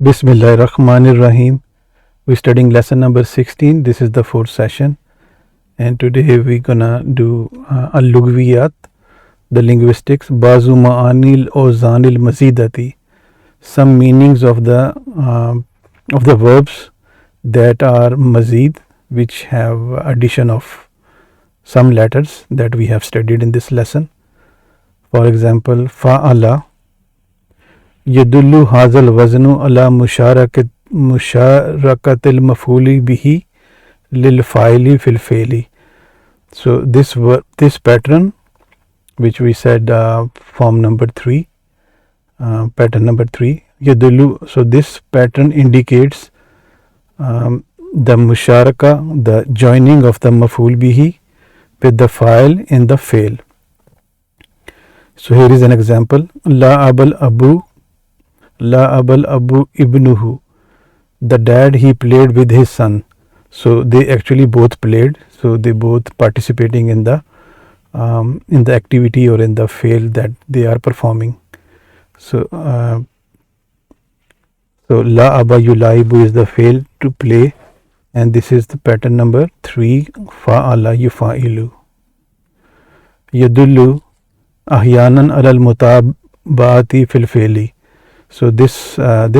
Bismillahirrahmanirrahim. We're studying lesson number 16. This is the fourth session, and today we're gonna do al-lugwiyat, the linguistics. Bazu ma'anil ozanil mazidati, some meanings of the verbs that are mazid, which have addition of some letters that we have studied in this lesson. For example, fa'ala yadullu hazal waznu ala musharakatil mafuli bihi lil fa'ili fil fi'li. So this pattern, which we said form number 3, pattern number 3, yadullu. So this pattern indicates the musharaka, the joining of the maful bihi with the fa'il in the fi'l. So here is an example. La abal abu ibnuhu. The dad, he played with his son. So they actually both played. So they both participating in the activity or in the fi'l that they are performing. So la aba yulaibu is the fi'l to play, and this is the pattern number 3. Fa'ala yufa'ilu. Yadullu ahyanan alal mutaba'ati fil fi'li. So this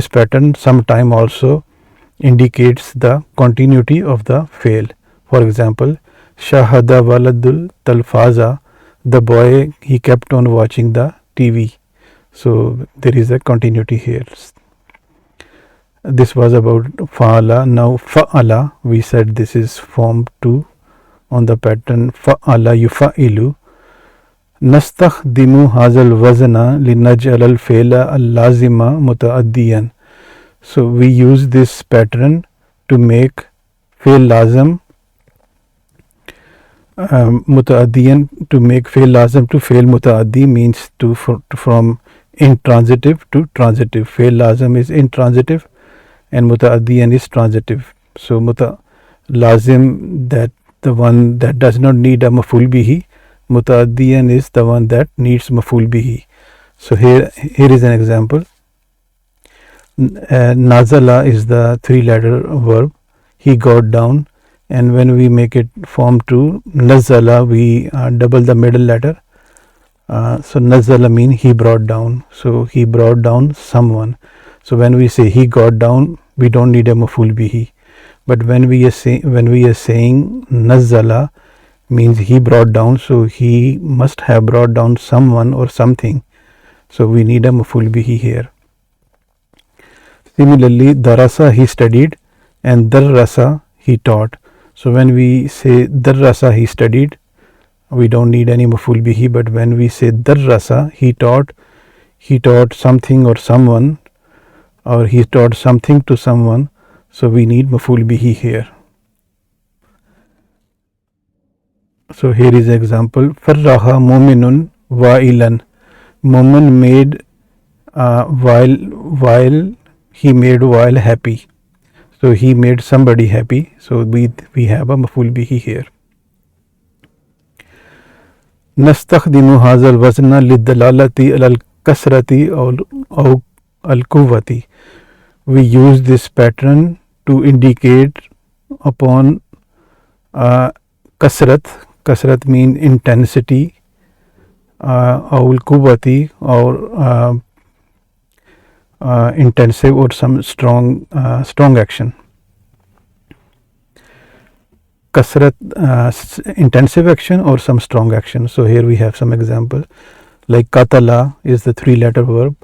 pattern sometime also indicates the continuity of the fi'l. For example, shahada waladul talfaza, the boy, he kept on watching the TV. So there is a continuity here. This was about fa'ala. Now fa'ala, we said this is form 2 on the pattern fa'ala yufa'ilu. Nastakhdimu hazal wazna linaj'al al fi'la al lazima mutaaddiyan. So we use this pattern to make fi'l lazim mutaaddiyan, to make fi'l lazim to fi'l mutaaddi, means to from intransitive to transitive. Fi'l lazim is intransitive and mutaaddiyan is transitive. So lazim, that the one that does not need a maful bihi. Mutaaddiyan is the one that needs maful bihi. So here is an example. Nazala is the 3-letter verb. He got down, and when we make it form 2, nazala, we double the middle letter. So nazala mean he brought down. So he brought down someone. So when we say he got down, we don't need a maful bihi. But when we are saying nazala, means he brought down, so he must have brought down someone or something. So we need a maful bihi here. Similarly, darasa, he studied, and darrasa, he taught. So when we say darrasa, he studied, we don't need any maful bihi. But when we say darrasa, he taught something or someone, or he taught something to someone, so we need maful bihi here. So here is an example. Farraha mu'minun wa'ilan. Mu'min made while he made while happy. So he made somebody happy. So we have a maful bihi here. Nastakhdimu hazal wazna lidalalati al kasrati or al quwwati. We use this pattern to indicate upon kasrat. Kasrat means intensity, or quwwati, or intensive or some strong action. Kasrat, intensive action or some strong action. So here we have some example, like katala is the 3-letter verb.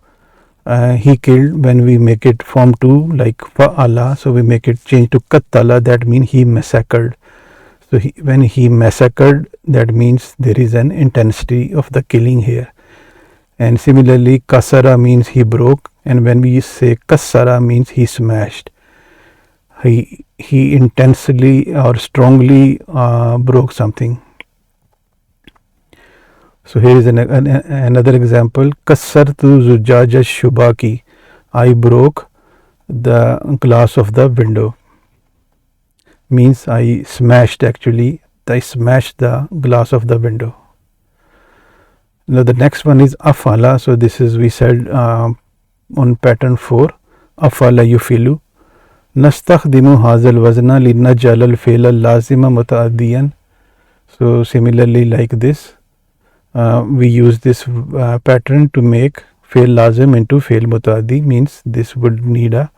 He killed, when we make it form 2, like fa'ala, so we make it change to katala, that means he massacred. So when he massacred, that means there is an intensity of the killing here. And similarly, kasara means he broke, and when we say kasara means he smashed. He intensely or strongly broke something. So here is another example. Kasartu zujaja shubaki. I broke the glass of the window. Means I smashed the glass of the window. Now the next one is afala. So this is, we said on pattern 4, أفعل يفعل. نستخدم هذا الوزن لنجعل الفعل اللازم متعديا. So similarly like this, we use this pattern to make fail lazim into fail mutaddi, means this would need a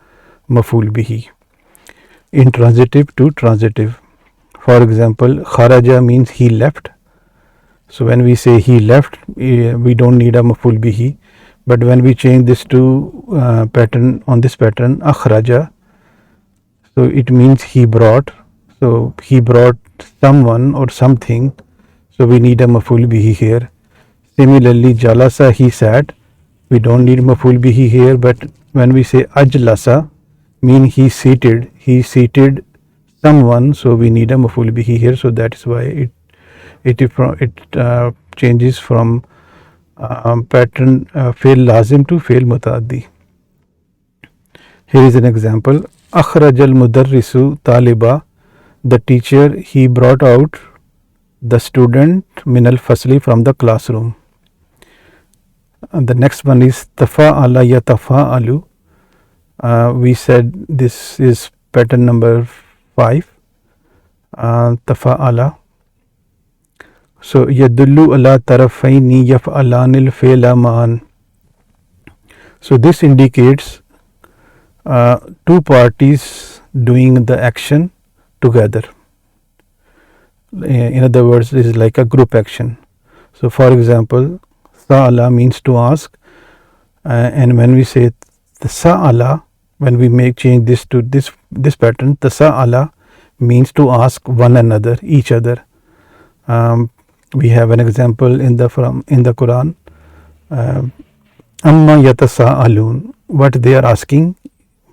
maful bihi. Intransitive to transitive. For example, kharaja means he left. So when we say he left, we don't need a maful bihi. But when we change this to pattern, on this pattern, akhraja, so it means he brought. So he brought someone or something. So we need a maful bihi here. Similarly, jalasa, he sat. We don't need maful bihi here, but when we say ajlasa, mean he seated someone, so we need a maful bihi here. So that is why it changes from pattern fail lazim to fail mutaaddi. Here is an example. Akhraj al mudarrisu taliba. The teacher, he brought out the student min al fasli, from the classroom. And the next one is tafa'ala yatafa'alu. We said this is pattern number 5. Tafa'ala. So yadullu ala tarafaini yaf'alanil fi'la ma'an. So this indicates two parties doing the action together. In other words, this is like a group action. So for example, sa'ala means to ask, and when we say the sa'ala, when we change this to this pattern, the sa'ala means to ask one another, each other. We have an example in the Quran. Amma yatasa'alun, what they are asking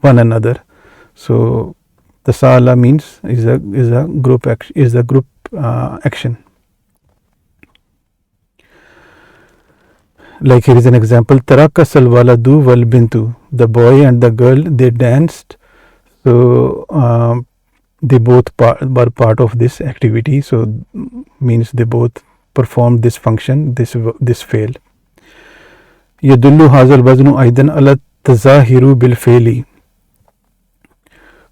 one another. So the sa'ala means is a group action. Like here is an example. Tarakas al waladu wal bintu. The boy and the girl, they danced. So they both were part of this activity. So means they both performed this function, this fail. Yadullu hazal waznu aidan ala tazahiru bil faili.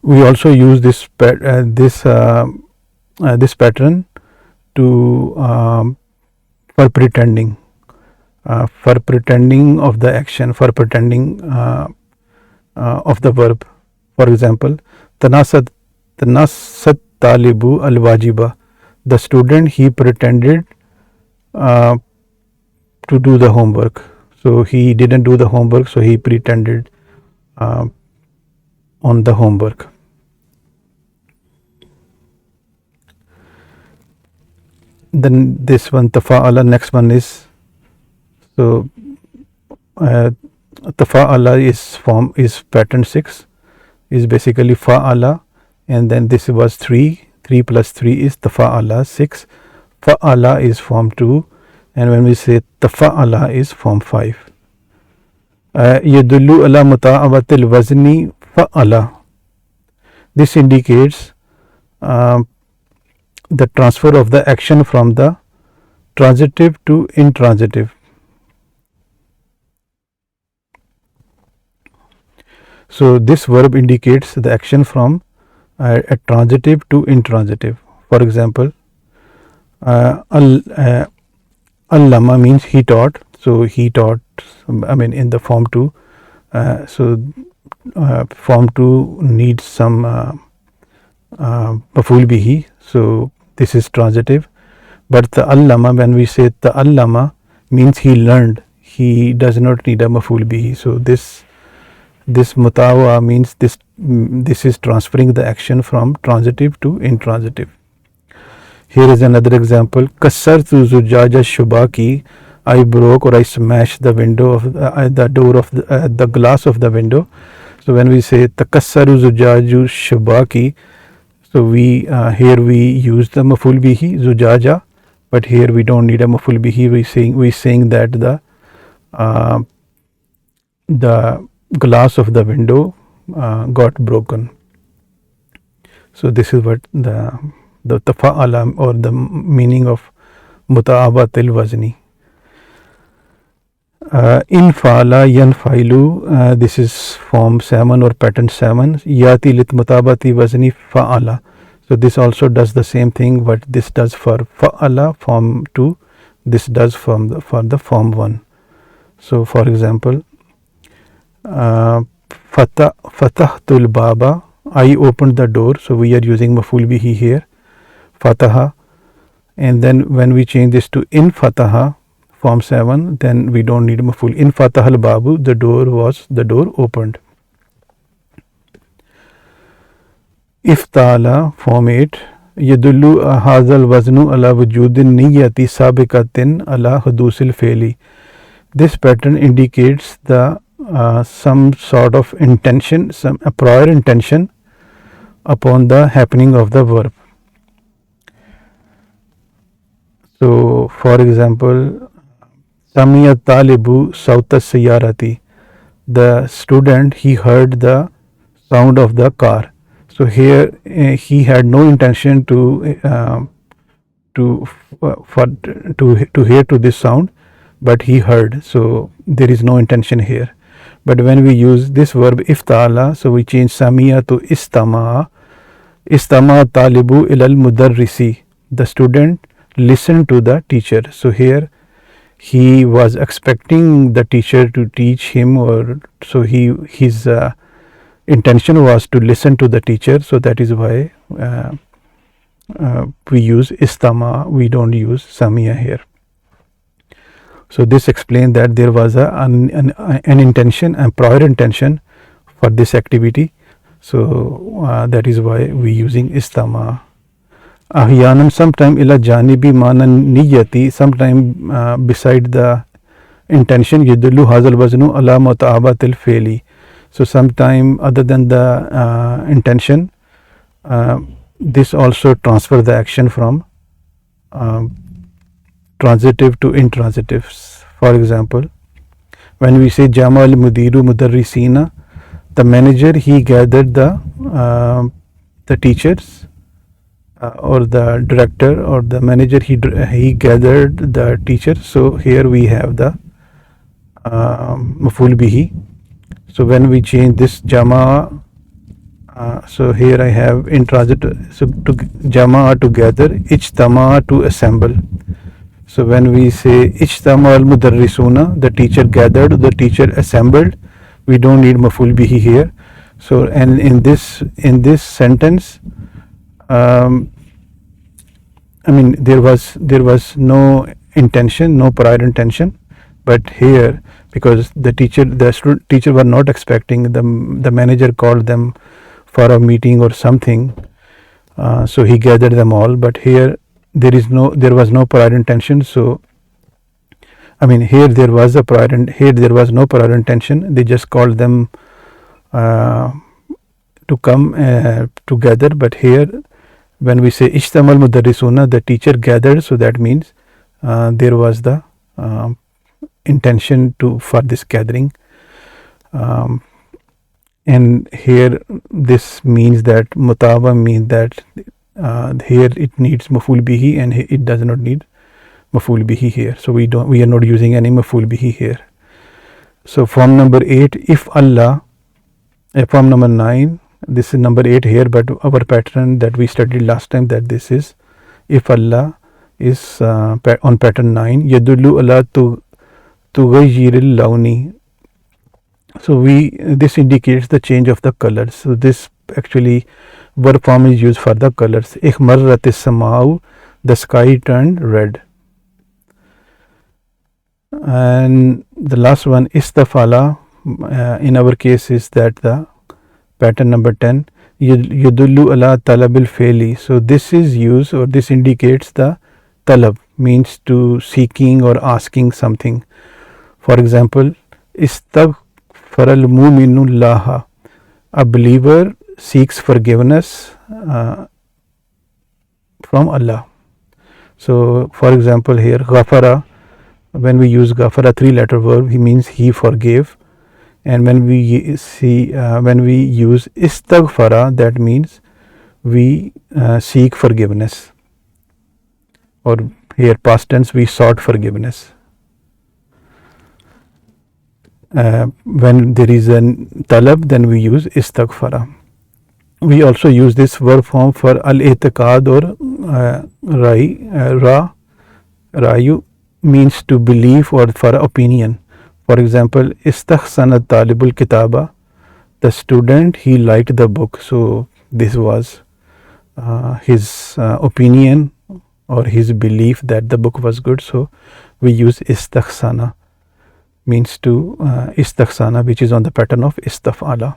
We also use this pattern to for pretending. For pretending of the action, for pretending of the verb. For example, tanasat talibu al wajiba. The student, he pretended to do the homework. So he didn't do the homework, so he pretended on the homework. Then this one, tafa'ala, next one is, so tafa'ala is pattern 6, is basically fa'ala, and then this was 3 plus 3 is tafa'ala 6. Fa'ala is form 2, and when we say tafa'ala is form 5. Yadullu ala muta'awatil wazni fa'ala. This indicates the transfer of the action from the transitive to intransitive. So this verb indicates the action from a transitive to intransitive. For example, allama means he taught. So he taught, I mean in the form 2. So form 2 needs some maful bihi. So this is transitive. But the allama, when we say the allama, means he learned. He does not need a maful bihi. So this mutawa means this is transferring the action from transitive to intransitive. Here is another example. Kassartu zujaja shubaki. I broke or I smashed the window of the door of the glass of the window. So when we say takassaru zujaju shubaki, so we here we use the maful bihi zujaja, but here we don't need a maful bihi. We saying that the glass of the window got broken. So this is what the tafa'ala or the meaning of muta'awatil wazni. In fala yanfailu, this is form 7 or pattern 7. Yati lit mutabati wazni fa'ala. So this also does the same thing what this does for fa'ala form 2, this does for the form 1. So for example, fatahtul baba, I opened the door. So we are using maful bihi here, fataha. And then when we change this to in fataha form 7, then we don't need maful. In fatahal babu, the door opened. Iftala form 8, yadullu hadal waznu ala wujudin niyyati sabiqatin ala hudusil feli. This pattern indicates the some sort of intention, a prior intention upon the happening of the verb. So for example, Samiya talibu sauta sayyarati, the student, he heard the sound of the car. So here he had no intention to hear to this sound, but he heard. So there is no intention here. But when we use this verb iftala, so we change samiya to istama. Istama talibu ilal mudarrisi, the student listened to the teacher. So here he was expecting the teacher to teach him, or so his intention was to listen to the teacher. So that is why we use istama, we don't use samiya here. So this explains that there was an intention, a prior intention for this activity. So that is why we using istama. Ahyanan, sometime ila janibi manan niyati, sometime beside the intention, yadullu hazal waznu ala muta'abatil feli. So sometime other than the intention, this also transfer the action from transitive to intransitives. For example, when we say Jamal Mudiru Mudarrisina, the manager, he gathered the teachers, or the director or the manager, he gathered the teachers. So here we have the maful bihi. So when we change this jama, so here I have intransitive, so to jama together, ijtama to assemble. So when we say ijtama al mudarrisuna, the teacher gathered, the teacher assembled, we don't need maful bihi here. So and in this sentence, I mean there was no intention, no prior intention, but here, because the teacher were not expecting, the manager called them for a meeting or something, so he gathered them all. But here there was no prior intention. So I mean here there was no prior intention. They just called them to come together. But here when we say ijtamal mudarrisuna, the teacher gathered, so that means there was the intention for this gathering, and here this means that mutaba means that here it needs maful bihi and it does not need maful bihi here. So we are not using any maful bihi here. So form number 8, if Allah, form number 9, this is number 8 here, but our pattern that we studied last time, that this is if Allah is on pattern 9, yadullu ala tughayyiril launi. So this indicates the change of the colors. So this actually verb form is used for the colors. Ihmarratis samau, the sky turned red. And the last one, istafala, in our case is that the pattern number 10, yadullu ala talabil feli. So this is used, or this indicates the talab, means to seeking or asking something. For example, istaghfaral mu'minu laha, a believer seeks forgiveness from Allah. So for example here, ghafara, when we use ghafara, 3-letter verb, he means he forgave. And when we use istaghfara, that means we seek forgiveness, or here past tense, we sought forgiveness. when there is a talab, then we use istaghfara. We also use this verb form for al-i'tiqad or rayu means to believe or for opinion. For example, istakhsana talibul kitaba, the student, he liked the book. So this was his opinion or his belief that the book was good. So we use istakhsana, means to istakhsana, which is on the pattern of istafala.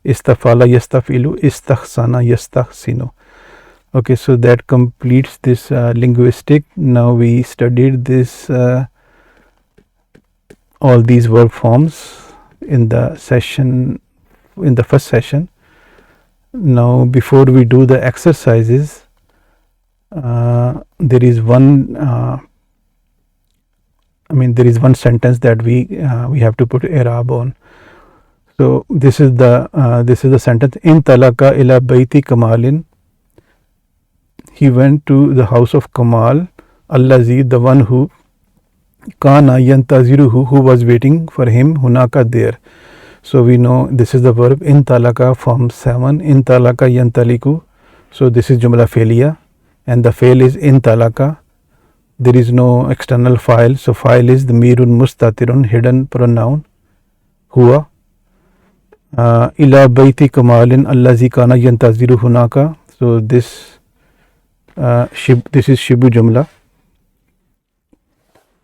Istafala yastafilu, istakhsana yastakhsinu. Okay, so that completes this linguistic. Now we studied this all these verb forms in the session, in the first session. Now before we do the exercises, there is one there is one sentence that we have to put i'rab on. So this is the sentence. In talaka ila bayti kamalin, he went to the house of Kamal, allazi, the one who, kana yantaziruhu, who was waiting for him, hunaka, there. So we know this is the verb in talaka, form 7, in talaka yantaliku. So this is jumla failiya, and the fail is in talaka. There is no external file, so file is the mirun mustatirun, hidden pronoun, huwa. Ila bayti kamalin allazi kana yantaziru hunaka. So this is shibu jumla,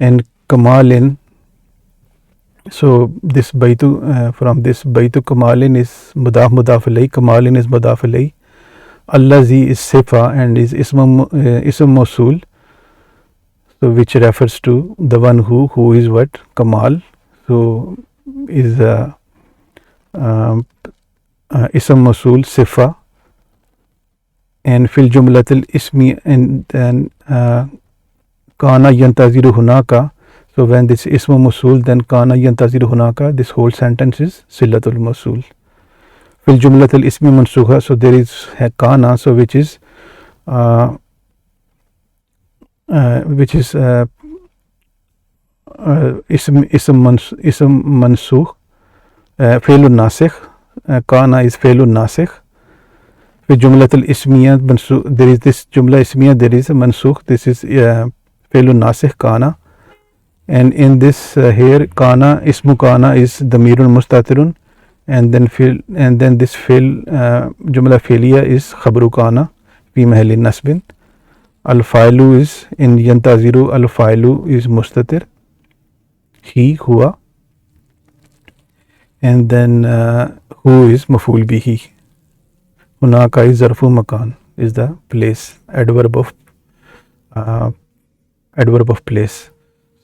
and kamalin. So this baytu, from this baytu kamalin is mudaf alay, kamalin is mudaf alay, allazi is sifa and is ism mawsul, so which refers to the one who is what, kamal. So is ism mawsul sifa. And fil jumlatil ismi, and then kana yantaziru hunaka. So when this ism mawsul, then kana yantaziru hunaka, this whole sentence is silatul mawsul. Fil jumlatil ismi mansukha, so there is kana, so which is ism mansukh, failun nasikh. Kana is failun nasikh. Jumlatul ismiya, there is this jumla ismiya, there is a mansukh, this is failun nasikh, kana. And in this here, kana, ismu kana is damirun mustatirun, and then this fail, jumla failiya is khabru kana fi mahalli nasbin. Al failu is in yantaziru, al failu is mustatir, he, huwa. And then who is maful bihi. Hunaka is zarfu makan, is the place, adverb of place.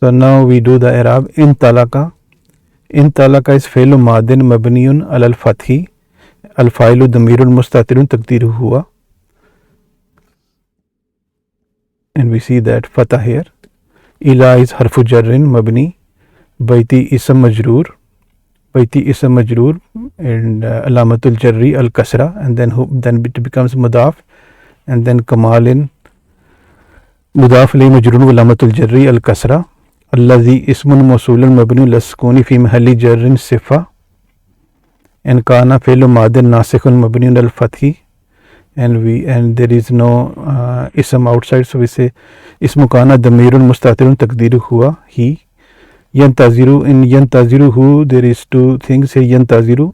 So now we do the i'rab. In talaka. In talaka is fa'ilu madin mabniyun al fathi, al fa'ilu damirun mustatirun taqdiru huwa. And we see that fatah here. Ila is harfu jarrin mabni, bayti ism majroor, bayti ism majroor, and alamatul jarri al kasra, and then it becomes mudaf, and then kamalin mudaf li majroor alamatul jarri al kasra, allazi ismun mawsulun mabni laskuni fi mahalli jarrin sifa, and kana fi'lu madin nasikhun mabni al fathi, and there is no ism outside, so we say ismu kana damirun mustatirun taqdiru huwa, he. Yantaziru, in yantaziruhu there is two things here. Yantaziru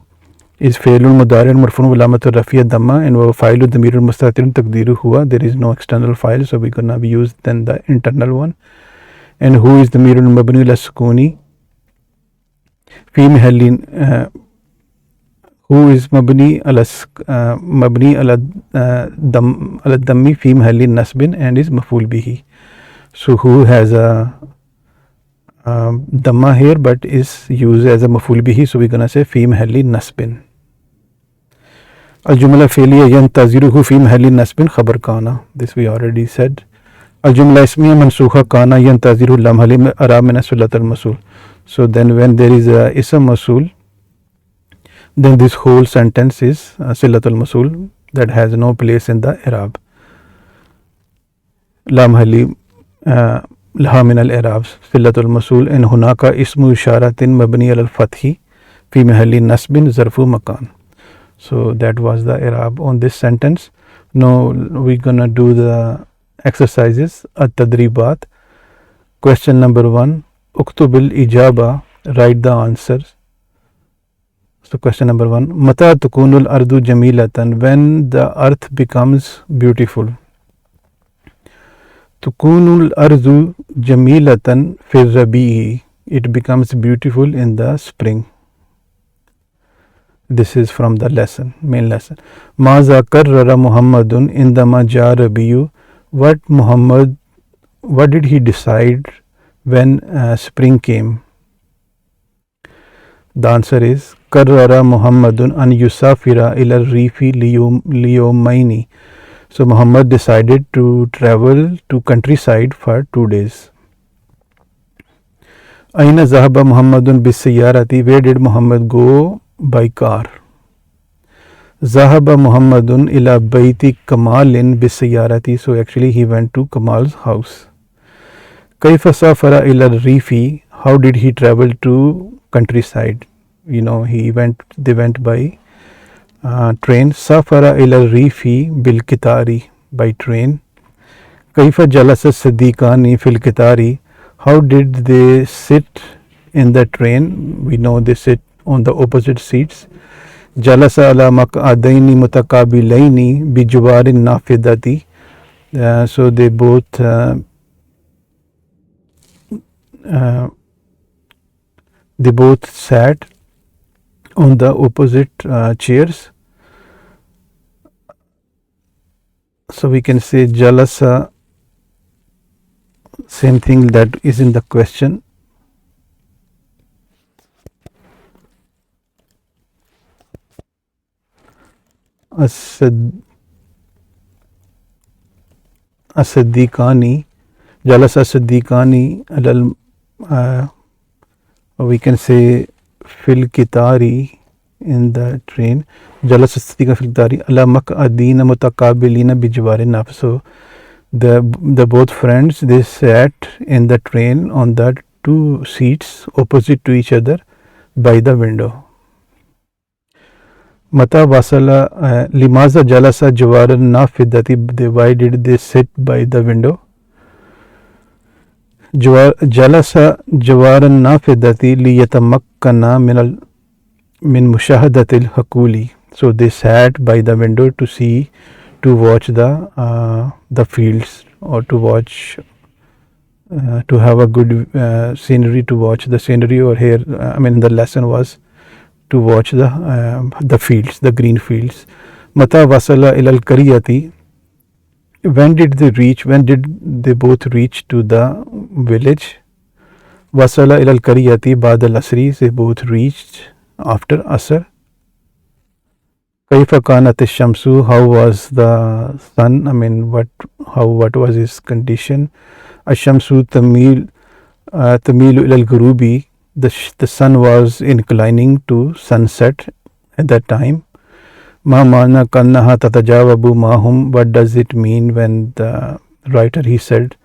is failun mudari marfun alamatul rafiya damma, and fa'ilu damirun mustatirun taqdiru huwa. There is no external file, so we're gonna use then the internal one. And who is damirun mabni lasukuni fi mahallin, who is mabni ala dammi fi mahallin nasbin and is maful bihi. So who has a damma here but is used as a maful bihi, so we're gonna say fi mahalli nasbin. Al jumla fi'liya yantaziruhu fi mahalli nasbin khabar kana, this we already said. Al jumla ismiya mansukha kana yantaziru lam halim i'rab min silatul mawsul. So then when there is a ism mawsul, then this whole sentence is silatul mawsul, that has no place in the i'rab. Lam halim لها من الإعراب صلة الموصول إن هناك اسم إشارة مبني على الفتح في محل نصب ظرف مكان. So that was the I'rab on this sentence. Now we're gonna do the exercises. التدريبات. Question number 1. اكتب الإجابة. Write the answers. So question number 1. متى تكون الأرض جميلة? When the earth becomes beautiful. تكون الأرض جميلة في الربيع. It becomes beautiful in the spring. This is from the lesson, main lesson. ماذا قرر محمد عندما جاء الربيع? What did he decide when spring came? The answer is قرر محمد أن يسافر إلى الريف ليومين. So Muhammad decided to travel to countryside for 2 days. أين ذهب محمد بالسيارة? Where did Muhammad go by car? ذهب محمد إلى بيت كمال بالسيارة. So actually he went to Kamal's house. كيف سافر إلى الريف? How did he travel to countryside? You know, they went by train. سافر إلى الريف بالقطار, by train. كيف جلس الصديقان في القطار? How did they sit in the train? We know they sit on the opposite seats. جلس على مقعدين متقابلين بجوار النافذة. So they both sat on the opposite chairs. So we can say jalasa, same thing that is in the question. As-Siddiqani, jalasa as-Siddiqani alal, we can say fil kitari, in the train. Jalasa as-Siddiqani fil kitari ala maq'adina mutaqabilina bijwari naf. So the both friends, they sat in the train on the 2 seats opposite to each other by the window. Mata wasala limaza jalasa jawaran nafidati. Why did they sit by the window? Jalasa jawaran nafidati liyatamakkana min mushahadatil hakuli. So they sat by the window to watch the fields, or to watch to have a good scenery, to watch the scenery. Or here, the lesson was to watch the fields, the green fields. Mata wasala ilal kariyati. When did they both reach to the village? Wasala ilal kariyati ba'da al-asri. They both reached after asr. Kaifa kanat ash-shamsu. How was the sun? What was his condition? Ash-shamsu tamilu ilal ghurubi. The sun was inclining to sunset at that time. Ma mana kannaha tatajawabu mahum. What does it mean when the writer, he said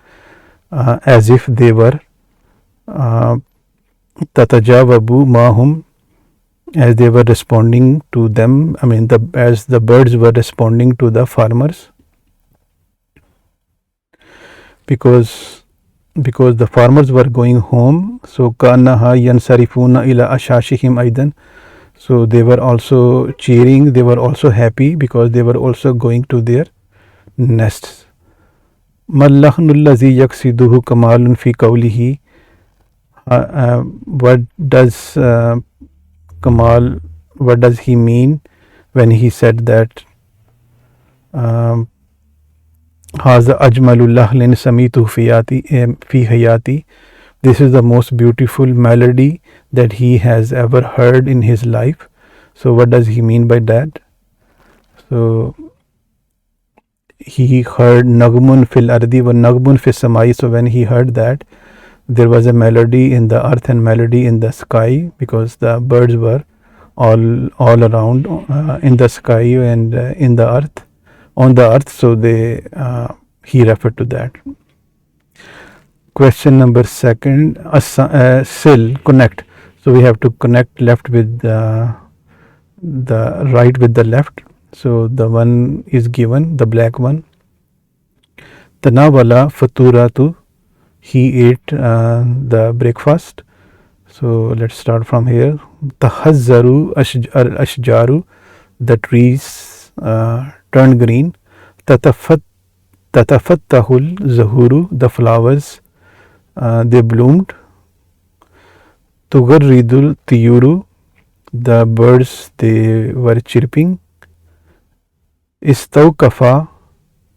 as if they were tatajawabu mahum, as they were responding to them. As the birds were responding to the farmers, because the farmers were going home. So kannaha yansarifuna ila ashashihim aidan. So they were also cheering, they were also happy, because they were also going to their nests. Mallahnu allazi yaksiduhu kamalun fi qawlihi. What does Kamal, what does he mean when he said that Haza ajmalu lahlin samitu fi hayati. This is the most beautiful melody that he has ever heard in his life. So what does he mean by that? So he heard nagmun fil ardi wa nagmun fis samai. So when he heard that, there was a melody in the earth and melody in the sky, because the birds were all around in the sky and in the earth, on the earth. So he referred to that. Question number second, sil, connect. So we have to connect left with the right with the left. So the one is given, the black one. Tanawala faturatu, he ate the breakfast. So let's start from here. Tahazzaru ashjaru, the trees turned green. Tatafattahul zahuru, the flowers they bloomed. Tugarridul tiyuru, the birds they were chirping. Istawkafa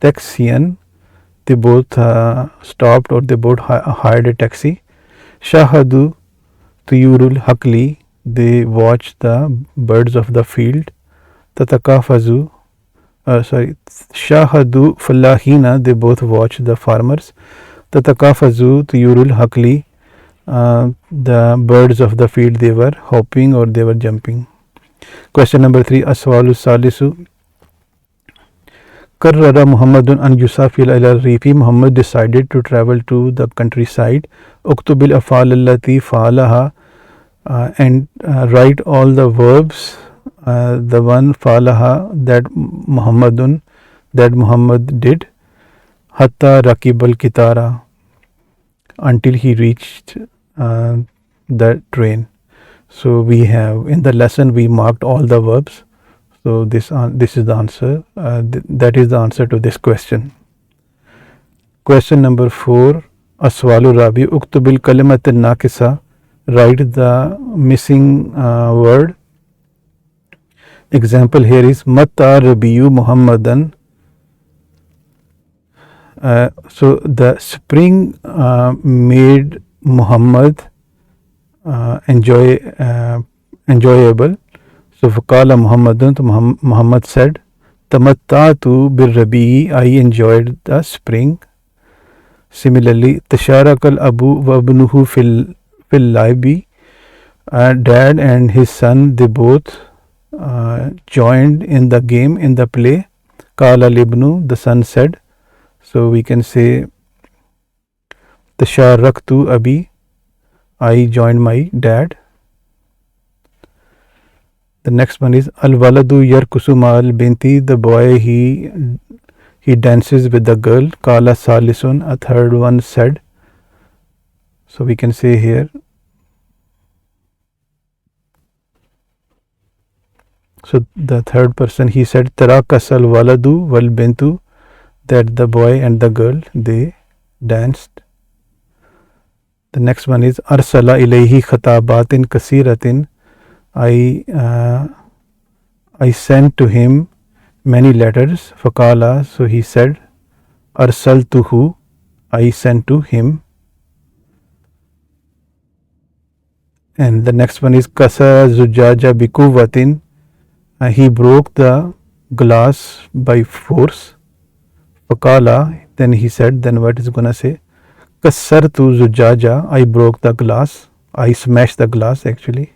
taxiyan, they both stopped or they both hired a taxi. Shahadu tuyurul hakli, they watched the birds of the field. Tatakafazu, Shahadu Fallahina, they both watched the farmers. Tatakafazu tuyurul hakli, the birds of the field they were hopping or they were jumping. Question number 3, Aswalu Salisu. Karrara Muhammadun an Yusafil ila Rifi, Muhammad decided to travel to the countryside. Uktubil afal allati faalaha, and write all the verbs, the one faalaha that Muhammad did. Hatta rakibal kitara, until he reached the train. So we have in the lesson we marked all the verbs. So this is the answer. That is the answer to this question. Question number 4, Aswalu Rabi. Uktubil kalimat nakisa, write the missing word. Example here is Matta Rabiyu Muhammadan. So the spring made Muhammad enjoyable. So Fakala Muhammadun, Muhammad said, Tamattatu bir Rabi, I enjoyed the spring. Similarly, Tasharakal Abu Wabnuhu fil Laibi, dad and his son, they both joined in the game, in the play. Kala Libnu, the son said. So we can say Tasharaktu Abi, I joined my dad. The next one is Al Waladu Yarkusu Ma'al Binti, the boy he dances with the girl. Kala Salisun, a third one said. So we can say here, so the third person he said Tarakasal Waladu Wal Bintu, that the boy and the girl they danced. The next one is Arsala ilayhi khatabatin kasiratin, I sent to him many letters. Fakala, so he said, Arsaltuhu, I sent to him. And the next one is Kasa Zujaja Bikuvatin, he broke the glass by force. Fakala, then he said, then what is gonna say? Kasartu Zujaja, I broke the glass, I smashed the glass actually.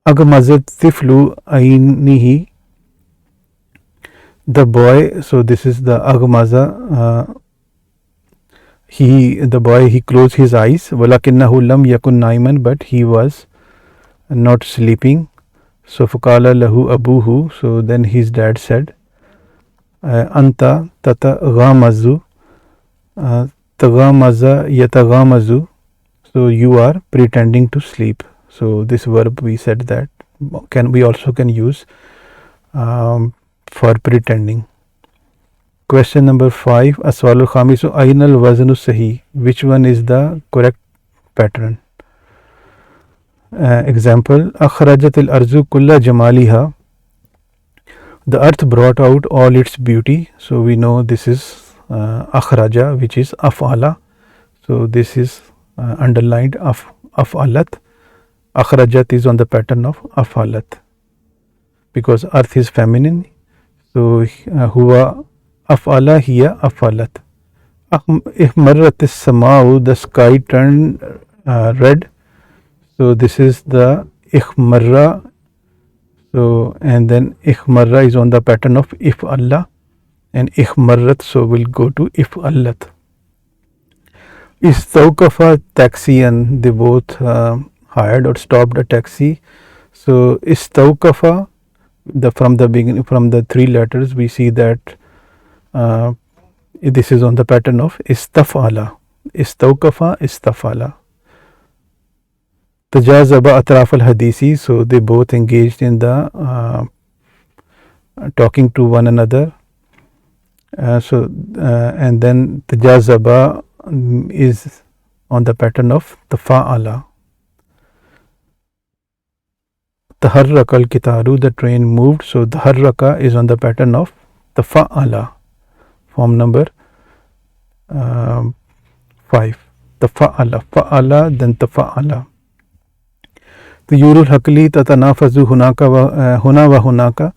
Agmazat tiflu ainihi, the boy, so this is the agmaza, the boy he closed his eyes. Walakinnahu lam yakun naiman, but he was not sleeping. So fakala lahu abuhu, so then his dad said, Anta tata ghamazu, tagamaza yatagamazu, so you are pretending to sleep. So this verb we said that we also can use for pretending. Question number 5, Aswalu Khamisu Ainal Waznu Sahi, which one is the correct pattern? Example, Akhrajatil Arzu Kulla Jamaliha, the earth brought out all its beauty. So we know this is Akhraja, which is Af'ala. So this is underlined Af'alat. Akhrajat is on the pattern of Afalat, because earth is feminine. So Huwa Afala hiya Afalat. Ihmarrat as-sama'u, the sky turned red. So this is the Ihmarra. So and then Ihmarra is on the pattern of If'alla, and Ihmarrat, so will go to If'allat. Istawkafa taxiyan, they both hired or stopped a taxi. So istawkafa, from the beginning, from the three letters, we see that this is on the pattern of istafala. Istawkafa, istafala. Tajazaba atraf al hadisi, so they both engaged in the talking to one another. And then tajazaba is on the pattern of tafa'ala. Taharraka al-kitaru, the train moved, so taharraka is on the pattern of tafa'ala, form number 5. Tafa'ala, fa'ala, then tafa'ala. Tuyurul hakli tatanafazu hunaka huna wa hunaka,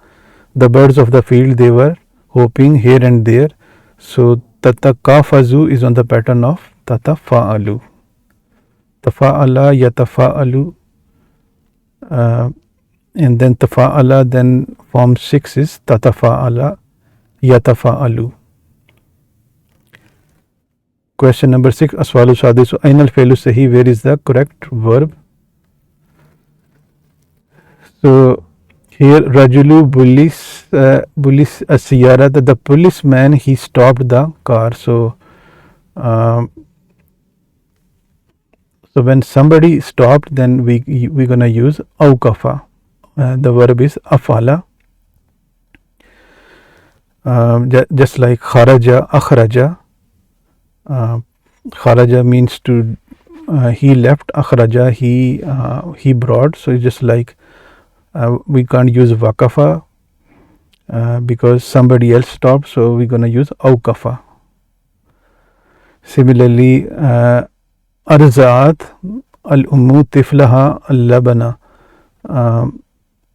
the birds of the field, they were hopping here and there. So tatakafazu is on the pattern of tatafa'alu. Tafa'ala, yatafa'alu, and then tafa'ala, then form 6 is tatafa'ala, yatafa'alu. Question number 6, aswalu sadisu, ainal fe'lu sahi, where is the correct verb? So here rajulu bullis asiyara, the policeman, he stopped the car. So when somebody stopped, then we're gonna use awkafa. The verb is afala. Just like kharaja, akhraja. Kharaja means to he left, akhraja he brought. So it's just like we can't use wakafa because somebody else stopped, so we're gonna use awkafa. Similarly, arzaat al-ummu tiflaha al-labana,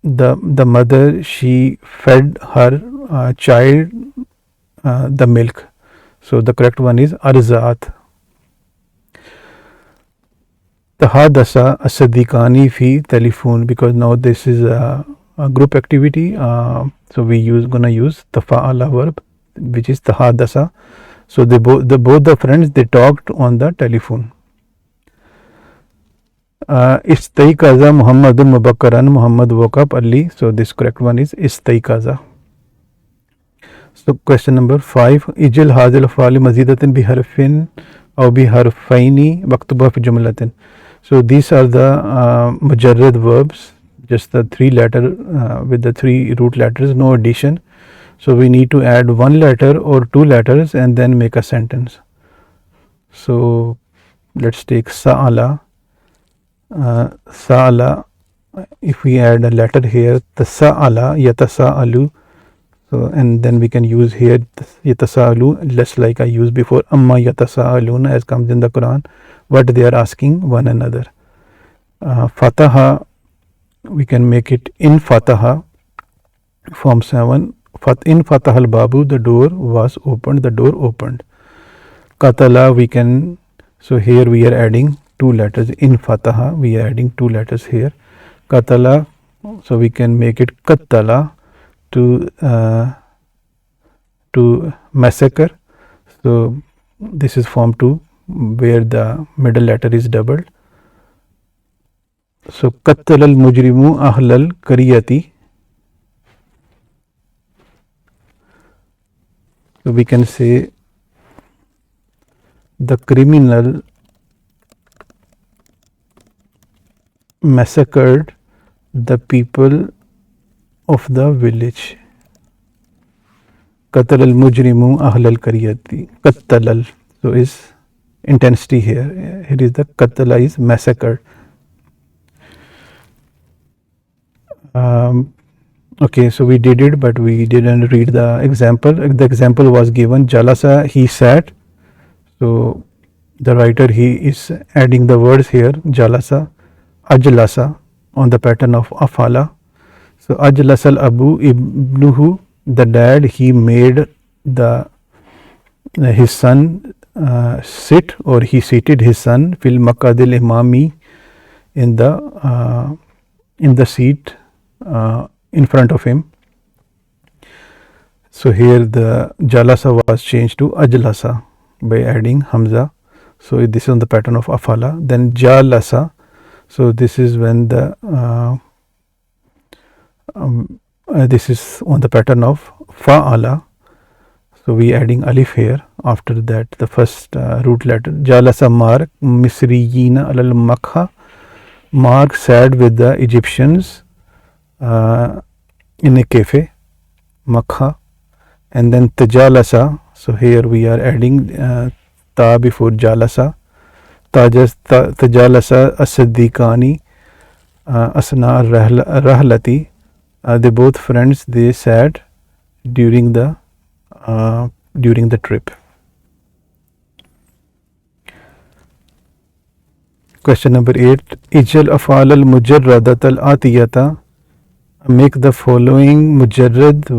the mother, she fed her child the milk. So the correct one is arzaat. Tahadasa as-sadiqani fi telephone, because now this is a group activity, so gonna use tafa'ala verb, which is tahadasa. So both the friends, they talked on the telephone. Istaykaza Muhammadun Mubakkaran, Muhammad woke up early. So this correct one is istaykaza. So question number 5, ijil hazil fa'ali mazidatin bi harfin aw bi harfaini maktuba fi jumlatin. So these are the mujarrad verbs, just the 3 letter with the 3 root letters, no addition. So we need to add 1 letter or 2 letters and then make a sentence. So let's take sa'ala. Sa'ala, if we add a letter here, tasa'ala, yatasa'alu. So and then we can use here yatasa'alu, just like I used before, amma yatasa'aluna, as comes in the Quran, what they are asking one another. Fataha, we can make it in fataha, form 7. In fatahal babu, the door was opened, the door opened. Katala, we can, so here we are adding 2 letters. In fataha, we are adding 2 letters here. Katala, so we can make it katala, to massacre. So this is form 2, where the middle letter is doubled. So qattala al mujrimu ahlal qariyati. So we can say the criminal massacred the people of the village. Qatal al mujrimu ahl al qariyati. Qattalal, so is intensity here. Here is the qattala is massacred. Okay, so we did it, but we didn't read the example. The example was given, jalasa, he sat. So the writer, he is adding the words here, jalasa, ajlasa, on the pattern of afala. So ajlasal abu ibnuhu, the dad, he made his son sit, or he seated his son fil makadil imami, in the seat in front of him. So here the jalasa was changed to ajlasa by adding hamza. So this is on the pattern of afala. Then jalasa, so this is when the this is on the pattern of fa'ala. So we adding alif here. After that, the first root letter. Jalasa Mark Misriyina alal Makha. Mark sat with the Egyptians in a cafe, Makha. And then Tajalasa. So here we are adding ta before jalasa. Tajalasa Asadikani Asna Rahlati. They both friends. They sat during the trip. Question number 8. Ijal afal al mujarradat al atiyata. Make the following mujarrad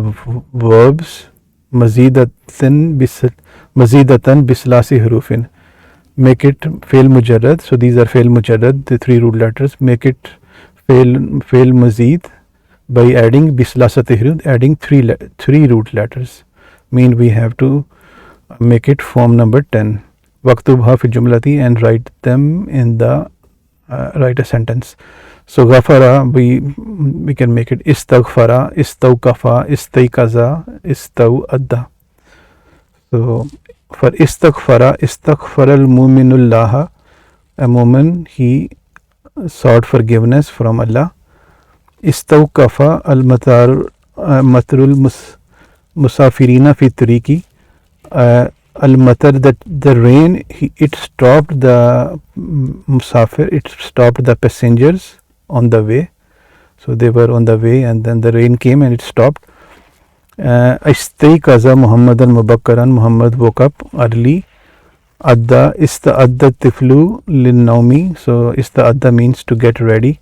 verbs mazidatan bislasi hurufin. Make it fail mujarrad. So these are fail mujarrad, the 3 root letters. Make it fail mazid by adding bislasati huruf, adding 3 root letters. Mean we have to make it form number 10. Waktubha fi jumlati, and write them in the write a sentence. So ghafara, we can make it istaghfara, istawkafa, istaykaza, istaw'adda. So for istaghfara al-mu'minullah, a mu'min, he sought forgiveness from Allah. Istawkafa al-matrul musafirina fi tariqi. Al-matar, that the rain, it stopped the musafir, it stopped the passengers on the way. So they were on the way and then the rain came and it stopped. Istaykaza Muhammadan Mubakkaran, Muhammad woke up early. Adda ista'adda tiflu lin naumi. So ista'adda means to get ready.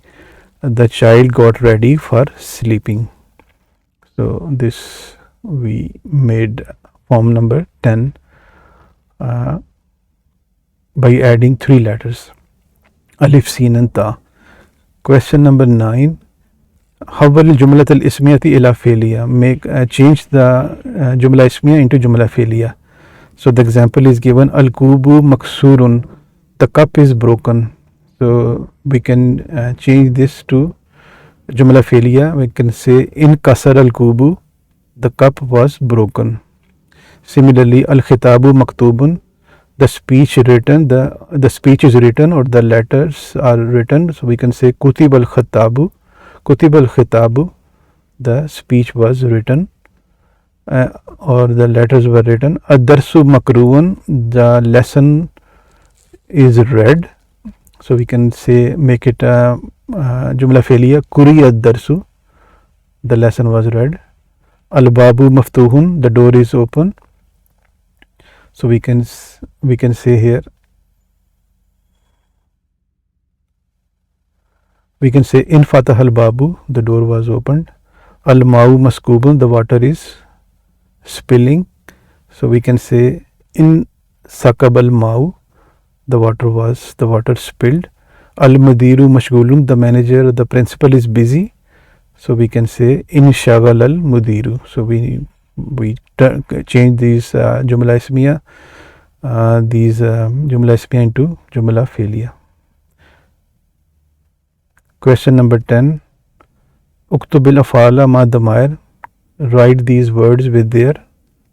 The child got ready for sleeping. So this we made form number 10 by adding 3 letters, alif, sin and ta. Question number 9. Hawwal jumlat al ismiyati ila fi'liya. Make change the jumla ismiya into jumla fi'liya. So the example is given, al kubu maksurun, the cup is broken. So we can change this to jumla fi'liya. We can say in kasar al kubu, the cup was broken. Similarly, al khitabu maktubun, the speech written, the speech is written or the letters are written. So we can say kutib al khitabu, the speech was written or the letters were written. Ad-darsu makruun, the lesson is read. So we can say, make it jumla fi'liya, kuri ad-darsu, the lesson was read. Al-babu maftuhun, the door is open. So we can say here, we can say in fatah al-babu, the door was opened. Al-ma'u maskubun, the water is spilling. So we can say in sakab al-ma'u, the water spilled. Al-mudiru mashgulun, the manager, the principal is busy. So we can say in shagal al-mudiru. So we change these jumla ismiya into jumla fi'liya. Question number 10. Uktubil afala ma damair. Write these words with their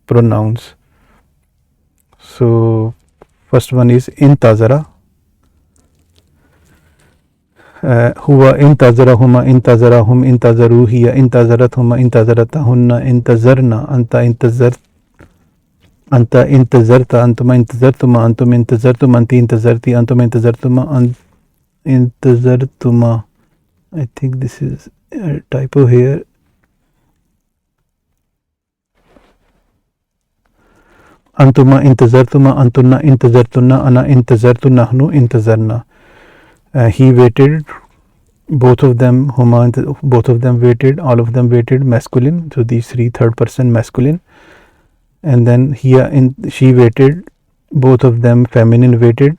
pronouns. So first one is intazara. Huwa intazarahuma, intazarahum, intazaru, hiya intazarathuma, intazaratahunna, intazarna, anta intazarta, antuma intazartuma, antum intazartum, anti intazarti, antum intazartuma, intazartuma. I think this is a typo here. Antuma intazartuma, antunna intazartunna, ana intazartu, nahnu intazarna. He waited, both of them, both of them waited, all of them waited, masculine. So these 3 third person masculine. And then here she waited, both of them feminine waited,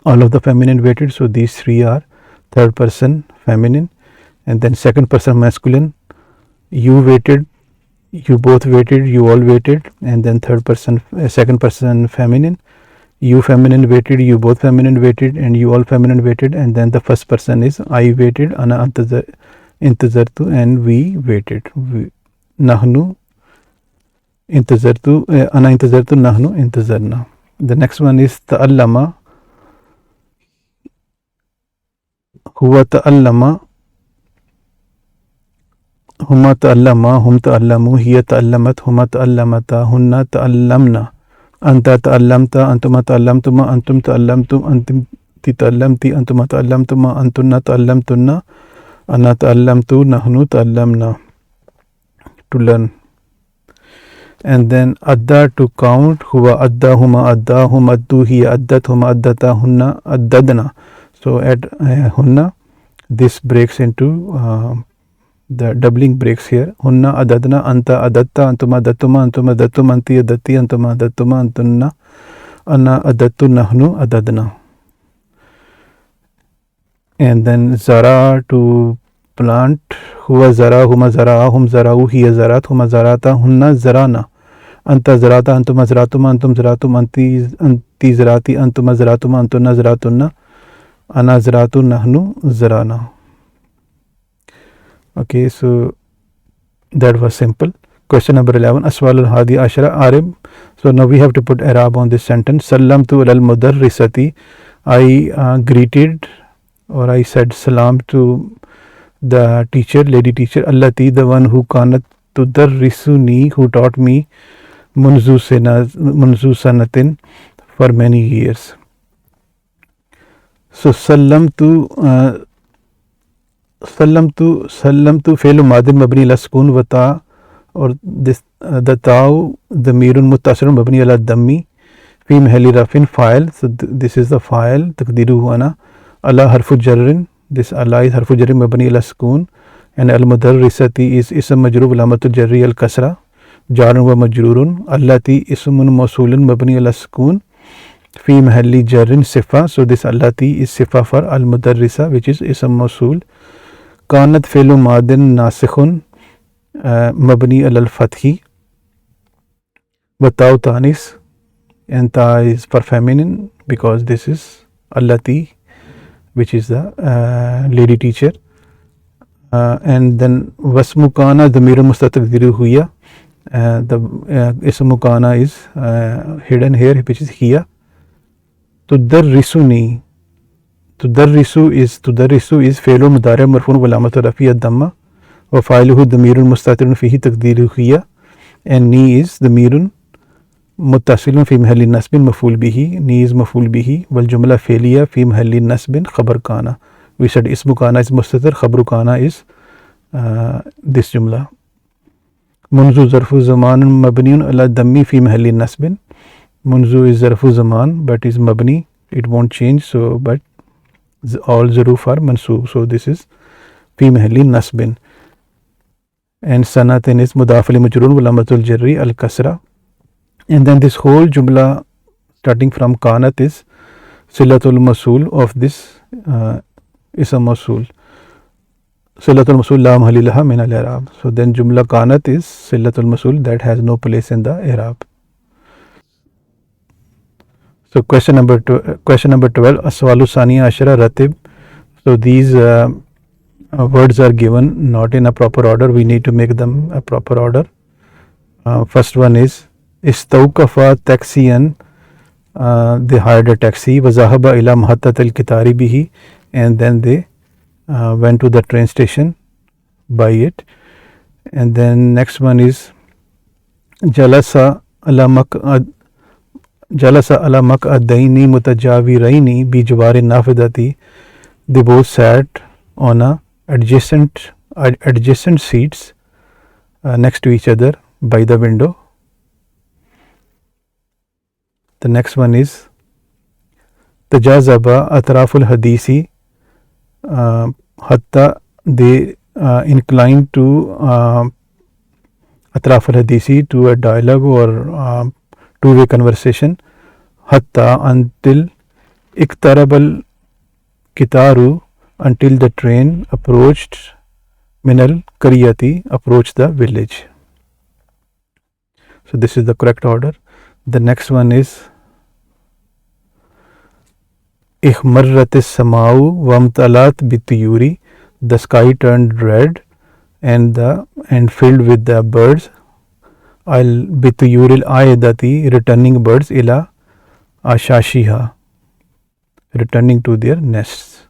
all of the feminine waited. So these 3 are third person feminine. And then second person masculine, you waited, you both waited, you all waited. And then third person, second person feminine, you feminine weighted, you both feminine weighted, and you all feminine weighted, and then the first person is I weighted, ana intazartu, and we weighted. Nahnu intazartu, ana intazartu, nahnu intazarna. The next one is ta'allama, huwa ta'allama, huma ta'allama, hum ta'allamu, hiya ta'allamat, huma ta'allamata, hunna ta'allamna. Anta ta'allamta, antuma ta'allamtuma, antum ta'allamtum, antum ta'allamti, antuma ta'allamtuma, antunna ta'allamtunna, ana ta'allamtu, nahnu ta'allamna. To learn. And then adda, to count, huwa adda, huma adda, hum addu, hiya addat, huma addata, hunna addadna. So at hunna, this breaks into the doubling breaks here. Hunna adadna, anta adatta, antuma adatuma, antuma adattum, anti adatti, antuma adattuma, antunna, ana adattu, nahnu adadna. And then zara, to plant, huwa zara, huma zara, hum zarau, hiya zarat, huma zarata, hunna zarana. Anta zarata, antuma zaratuma, antum zaratum, anti zarati, antuma zaratuma, antunna zaratunna, ana zaratu, nahnu zarana. Okay, so that was simple. Question number 11, Aswal al-Hadi Ashara Arib. So now we have to put Arab on this sentence. Sallamtu al-Mudarrisati. I greeted, or I said salam to the teacher, lady teacher. Allati, the one who kanat tudarrisuni, who taught me munzu sanatin, for many years. So sallamtu फेल मादिन मबनी अला सुकून वता, और this the ताउ दमीरुन मुत्तसिरुन मबनी अला दम्मी फी महली रफिन फाइल. So this is the file. तकदीरु हुआना अला हरफु जर्रिन, this अला is हरफु जर्रिन मबनी अला सुकून, and al मुदर्रिसती is इसम मजरूर अलामतु जर्री अल कसरा जारुन व मजरूरुन. अल्लाती इसमुन मौसूलन मबनी अला सुकून फी महली जर्रिन सिफा. So this अल्लाती is Sifa for al मुदर्रिसा, which is इसम मौसूल. कानत फेलु मादिन नासिखुन मबनी अलल फतही. बताओ तानिस, and ta is for feminine because this is allati, which is the lady teacher. And then wasmukana damirun mustataqdiru huya. The ismukana is hidden here, which is hiya. Tudarrisuni. Tudarrisu is fe'lu mudari marfu'un wa alamatu rafihi ad-damma wa fa'iluhu damirun mustatirun fihi taqdiruhu hiya, and ni is damirun muttasilun fi mahalli nasbin maf'ul bihi. Ni is maf'ul bihi wal jumla fi'liya fi mahalli nasbin khabar kana. We said ismu kana is mustatir, khabru kana is this jumla. Munzu zarfu zamanun mabniun ala dammi fi mahalli nasbin. Munzu is zarfu zaman but is mabni, it won't change, so but all zaruf are mansoob, so this is fi mahalli nasbin. And sanatin is mudaf li majrur wal amatul jarri al kasra. And then this whole jumla starting from kanat is silatul masul of this ism masul. Silatul masul la mahali laha min al i'rab. So then jumla kanat is silatul masul that has no place in the i'rab. So question number 12, Aswalu Saniya Ashara Ratib. So these words are given not in a proper order. We need to make them a proper order. First one is Istawkafa taxiyan. They hired a taxi. Wazahaba ila mahattat al-kitari bihi. And then they went to the train station by it. And then next one is Jalasa ala mak'adaini mutajawiraini bi jawari nafidati. They both sat on a adjacent seats next to each other by the window. The next one is Tajazaba atraful hadisi hatta. They inclined to atraful hadisi, to a dialogue or two-way conversation. Hatta, until iktarabal kitaru, until the train approached minal kariyati, approached the village. So this is the correct order. The next one is ihmarrat as-samau wamtalat bituyuri. The sky turned red and filled with the birds. Al bituyuril aidati, returning birds, ila ashashiha, returning to their nests.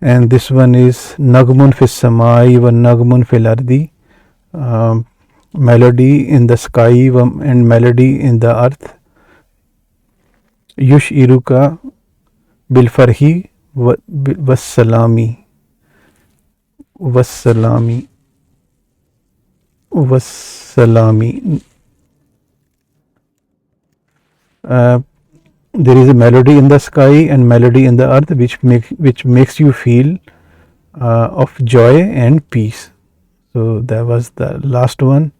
And this one is nagmun fis samai wa nagmun fil ardi, melody in the sky and melody in the earth. Yush iruka bil farhi wassalami, wassalami, wassalami. There is a melody in the sky and melody in the earth which makes you feel of joy and peace. So that was the last one.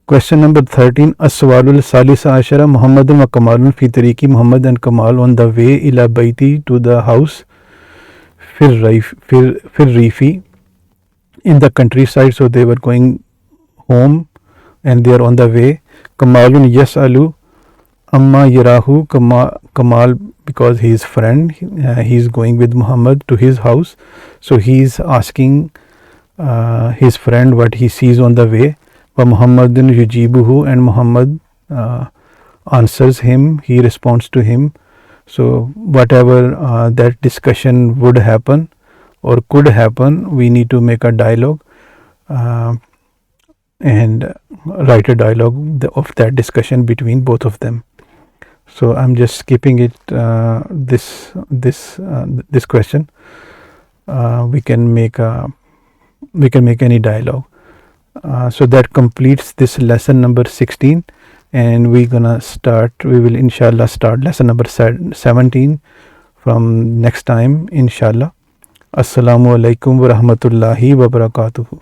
Question number 13. As-sawalul salisa ashara Muhammadun wa Kamalun fi tariqi. Muhammad and Kamal on the way ila baiti, to the house, fir rifi, in the countryside. So they were going home and they are on the way. Kamalun yas'alu amma yarahu. Kamal, because he is friend, he is going with Muhammad to his house, so he is asking his friend what he sees on the way. Wa Muhammadun yujibuhu, and Muhammad answers him, he responds to him. So whatever that discussion would happen or could happen, we need to make a dialogue and write a dialogue of that discussion between both of them. So I'm just skipping it, this question. We can make any dialogue. So that completes this lesson number 16, and we will inshallah start lesson number 17 from next time inshallah. Assalamu alaikum wa rahmatullahi wa barakatuhu.